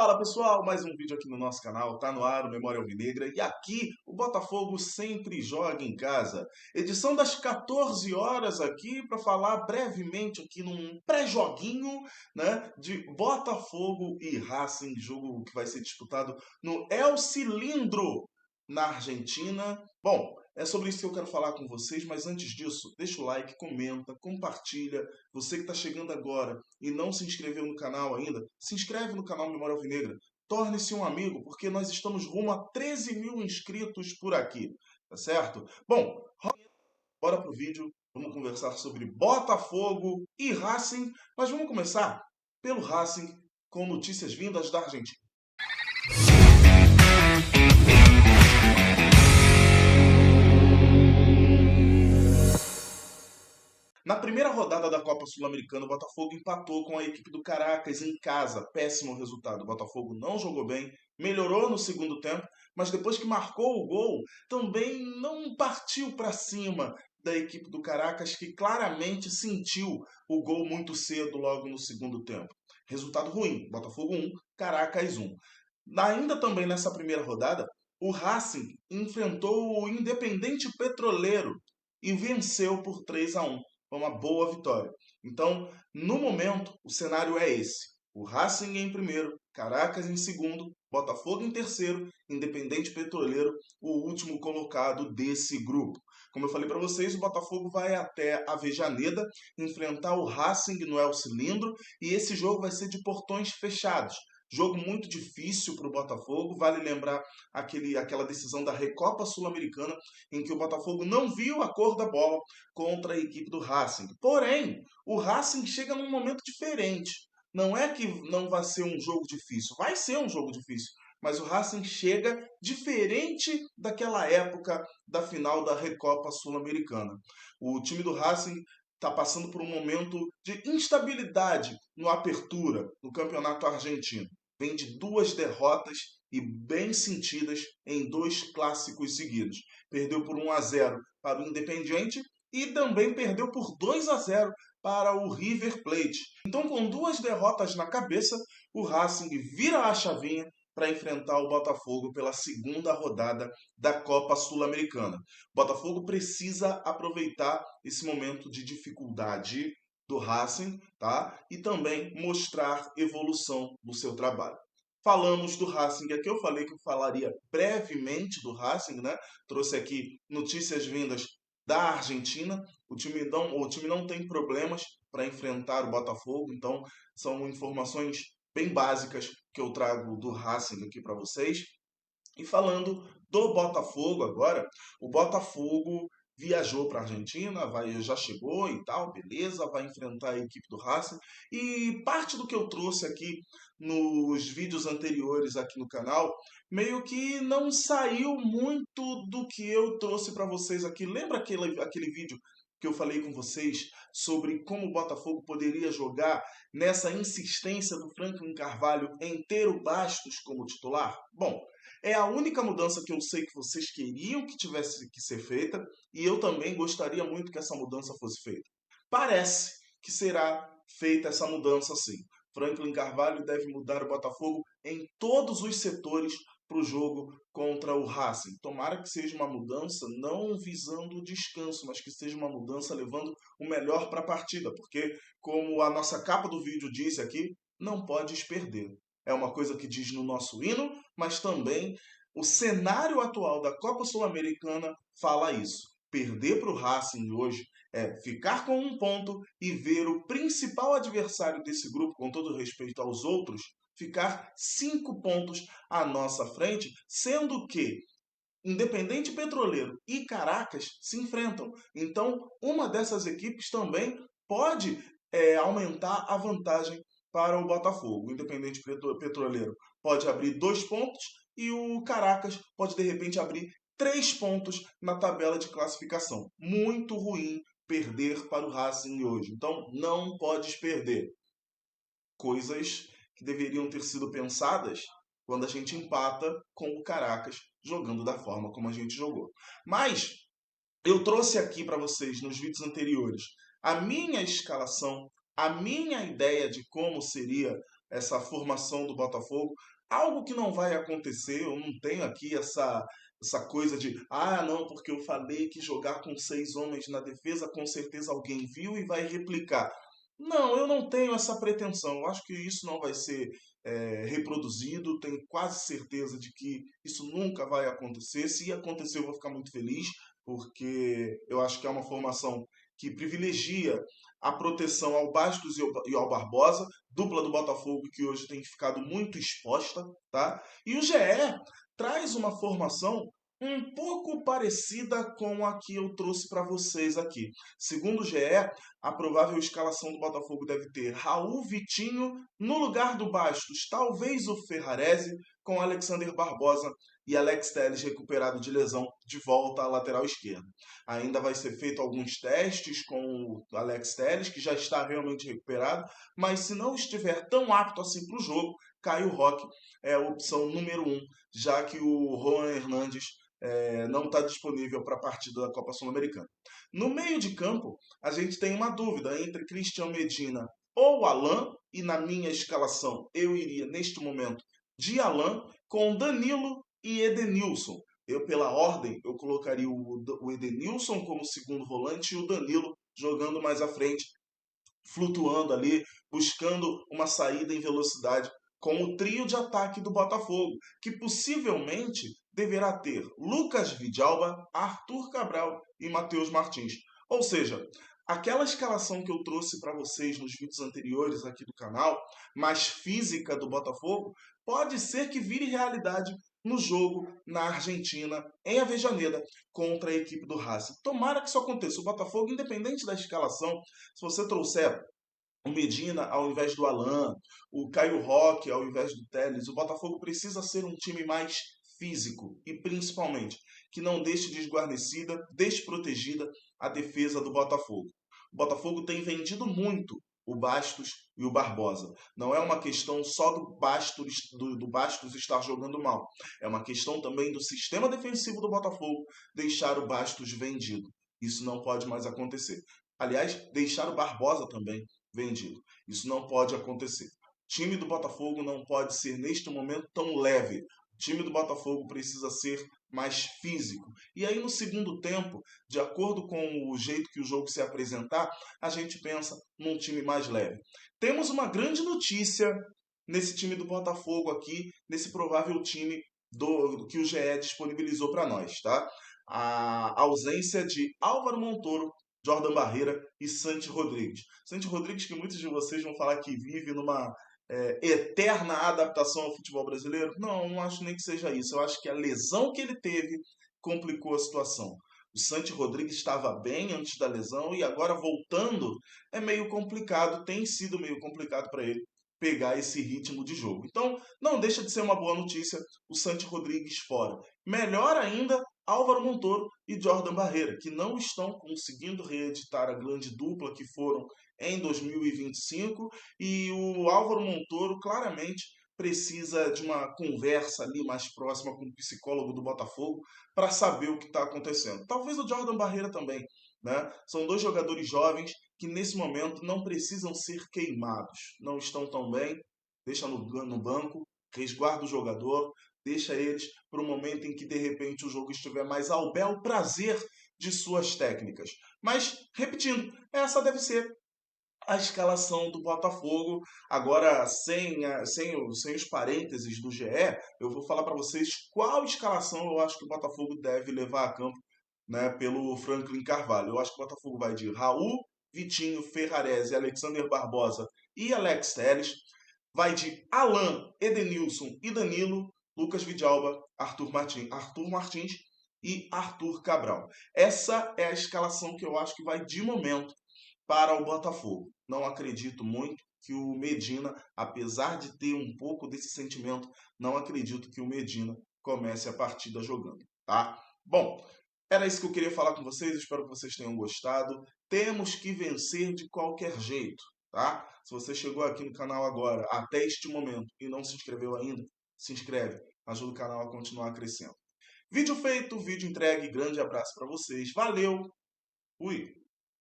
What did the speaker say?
Fala pessoal, mais um vídeo aqui no nosso canal, tá no ar o Memória Alvinegra e aqui o Botafogo sempre joga em casa. Edição das 14 horas aqui para falar brevemente aqui num pré-joguinho, né, de Botafogo e Racing, jogo que vai ser disputado no El Cilindro, na Argentina. Bom, é sobre isso que eu quero falar com vocês, mas antes disso, deixa o like, comenta, compartilha. Você que está chegando agora e não se inscreveu no canal ainda, se inscreve no canal Memória Alvinegra. Torne-se um amigo, porque nós estamos rumo a 13 mil inscritos por aqui, tá certo? Bom, bora pro vídeo. Vamos conversar sobre Botafogo e Racing, mas vamos começar pelo Racing com notícias vindas da Argentina. Na primeira rodada da Copa Sul-Americana, o Botafogo empatou com a equipe do Caracas em casa. Péssimo resultado. O Botafogo não jogou bem, melhorou no segundo tempo, mas depois que marcou o gol, também não partiu para cima da equipe do Caracas, que claramente sentiu o gol muito cedo logo no segundo tempo. Resultado ruim. Botafogo 1, Caracas 1. Ainda também nessa primeira rodada, o Racing enfrentou o Independente Petroleiro e venceu por 3-1. Foi uma boa vitória. Então, no momento, o cenário é esse. O Racing em primeiro, Caracas em segundo, Botafogo em terceiro, Independente Petroleiro, o último colocado desse grupo. Como eu falei para vocês, o Botafogo vai até Avejaneda enfrentar o Racing no El Cilindro e esse jogo vai ser de portões fechados. Jogo muito difícil para o Botafogo. Vale lembrar aquela decisão da Recopa Sul-Americana em que o Botafogo não viu a cor da bola contra a equipe do Racing. Porém, o Racing chega num momento diferente. Não é que não vai ser um jogo difícil. Vai ser um jogo difícil. Mas o Racing chega diferente daquela época da final da Recopa Sul-Americana. O time do Racing está passando por um momento de instabilidade no Apertura, no Campeonato Argentino. Vem de 2 derrotas e bem sentidas em 2 clássicos seguidos. Perdeu por 1-0 para o Independiente e também perdeu por 2-0 para o River Plate. Então, com 2 derrotas na cabeça, o Racing vira a chavinha para enfrentar o Botafogo pela segunda rodada da Copa Sul-Americana. O Botafogo precisa aproveitar esse momento de dificuldade do Racing, tá? E também mostrar evolução do seu trabalho. Falamos do Racing aqui, eu falei que eu falaria brevemente do Racing, né? Trouxe aqui notícias vindas da Argentina. O time não tem problemas para enfrentar o Botafogo, então são informações bem básicas que eu trago do Racing aqui para vocês. E falando do Botafogo agora, o Botafogo viajou para a Argentina, já chegou e tal, beleza, vai enfrentar a equipe do Racing. E parte do que eu trouxe aqui nos vídeos anteriores aqui no canal, meio que não saiu muito do que eu trouxe para vocês aqui. Lembra aquele vídeo que eu falei com vocês sobre como o Botafogo poderia jogar nessa insistência do Franklin Carvalho em ter o Bastos como titular? Bom, é a única mudança que eu sei que vocês queriam que tivesse que ser feita e eu também gostaria muito que essa mudança fosse feita. Parece que será feita essa mudança sim. Franklin Carvalho deve mudar o Botafogo em todos os setores para o jogo contra o Racing. Tomara que seja uma mudança não visando o descanso, mas que seja uma mudança levando o melhor para a partida, porque, como a nossa capa do vídeo diz aqui, não podes perder. É uma coisa que diz no nosso hino, mas também o cenário atual da Copa Sul-Americana fala isso. Perder para o Racing hoje é ficar com 1 ponto e ver o principal adversário desse grupo, com todo respeito aos outros, ficar 5 pontos à nossa frente, sendo que Independente Petroleiro e Caracas se enfrentam. Então, uma dessas equipes também pode aumentar a vantagem para o Botafogo. O Independente Petroleiro pode abrir 2 pontos e o Caracas pode, de repente, abrir 3 pontos na tabela de classificação. Muito ruim perder para o Racing hoje. Então, não podes perder. Coisas que deveriam ter sido pensadas quando a gente empata com o Caracas jogando da forma como a gente jogou. Mas eu trouxe aqui para vocês nos vídeos anteriores a minha escalação, a minha ideia de como seria essa formação do Botafogo. Algo que não vai acontecer, eu não tenho aqui essa coisa de, ah, não, porque eu falei que jogar com 6 homens na defesa, com certeza alguém viu e vai replicar. Não, eu não tenho essa pretensão. Eu acho que isso não vai ser reproduzido. Tenho quase certeza de que isso nunca vai acontecer. Se acontecer, eu vou ficar muito feliz, porque eu acho que é uma formação que privilegia a proteção ao Bastos e ao Barbosa, dupla do Botafogo que hoje tem ficado muito exposta, tá? E o GE traz uma formação um pouco parecida com a que eu trouxe para vocês aqui. Segundo o GE, a provável escalação do Botafogo deve ter Raul Vitinho no lugar do Bastos, talvez o Ferrarese, com Alexander Barbosa e Alex Telles recuperado de lesão de volta à lateral esquerda. Ainda vai ser feito alguns testes com o Alex Telles, que já está realmente recuperado, mas se não estiver tão apto assim para o jogo, Caio Roque é a opção número 1, já que o Juan Hernandes não está disponível para a partida da Copa Sul-Americana. No meio de campo, a gente tem uma dúvida entre Cristian Medina ou Alan, e na minha escalação eu iria neste momento de Alan com Danilo e Edenilson. Eu, pela ordem, eu colocaria o Edenilson como segundo volante e o Danilo jogando mais à frente, flutuando ali, buscando uma saída em velocidade com o trio de ataque do Botafogo, que possivelmente deverá ter Lucas Vidalba, Arthur Cabral e Matheus Martins. Ou seja, aquela escalação que eu trouxe para vocês nos vídeos anteriores aqui do canal, mais física do Botafogo, pode ser que vire realidade no jogo na Argentina, em Avejaneda, contra a equipe do Racing. Tomara que isso aconteça. O Botafogo, independente da escalação, se você trouxer o Medina ao invés do Alan, o Caio Roque ao invés do Telles, o Botafogo precisa ser um time mais físico e principalmente que não deixe desguarnecida, desprotegida a defesa do Botafogo. O Botafogo tem vendido muito o Bastos e o Barbosa. Não é uma questão só do Bastos estar jogando mal. É uma questão também do sistema defensivo do Botafogo deixar o Bastos vendido. Isso não pode mais acontecer. Aliás, deixar o Barbosa também vendido. Isso não pode acontecer. O time do Botafogo não pode ser, neste momento, tão leve. O time do Botafogo precisa ser mais físico. E aí, no segundo tempo, de acordo com o jeito que o jogo se apresentar, a gente pensa num time mais leve. Temos uma grande notícia nesse time do Botafogo aqui, nesse provável time que o GE disponibilizou para nós, tá? A ausência de Álvaro Montoro, Jordan Barreira e Santi Rodrigues. Santi Rodrigues, que muitos de vocês vão falar que vive numa eterna adaptação ao futebol brasileiro. Não acho nem que seja isso. Eu acho que a lesão que ele teve complicou a situação. O Santi Rodrigues estava bem antes da lesão e agora voltando é meio complicado, tem sido meio complicado para ele pegar esse ritmo de jogo. Então, não deixa de ser uma boa notícia o Santi Rodrigues fora. Melhor ainda, Álvaro Montoro e Jordan Barreira, que não estão conseguindo reeditar a grande dupla que foram em 2025, e o Álvaro Montoro claramente precisa de uma conversa ali mais próxima com o psicólogo do Botafogo para saber o que está acontecendo. Talvez o Jordan Barreira também, né? São dois jogadores jovens que nesse momento não precisam ser queimados, não estão tão bem, deixa no banco, resguarda o jogador, deixa eles para o momento em que de repente o jogo estiver mais ao bel prazer de suas técnicas. Mas, repetindo, essa deve ser a escalação do Botafogo. Agora, sem os parênteses do GE, eu vou falar para vocês qual escalação eu acho que o Botafogo deve levar a campo, né, pelo Franklin Carvalho. Eu acho que o Botafogo vai de Raul, Vitinho, Ferrarese, Alexander Barbosa e Alex Telles. Vai de Alan, Edenilson e Danilo, Lucas Vidalba, Arthur Martins e Arthur Cabral. Essa é a escalação que eu acho que vai de momento para o Botafogo. Não acredito muito que o Medina, apesar de ter um pouco desse sentimento, não acredito que o Medina comece a partida jogando, tá? Bom, era isso que eu queria falar com vocês, espero que vocês tenham gostado. Temos que vencer de qualquer jeito, tá? Se você chegou aqui no canal agora, até este momento, e não se inscreveu ainda, se inscreve, ajuda o canal a continuar crescendo. Vídeo feito, vídeo entregue, grande abraço para vocês, valeu, fui!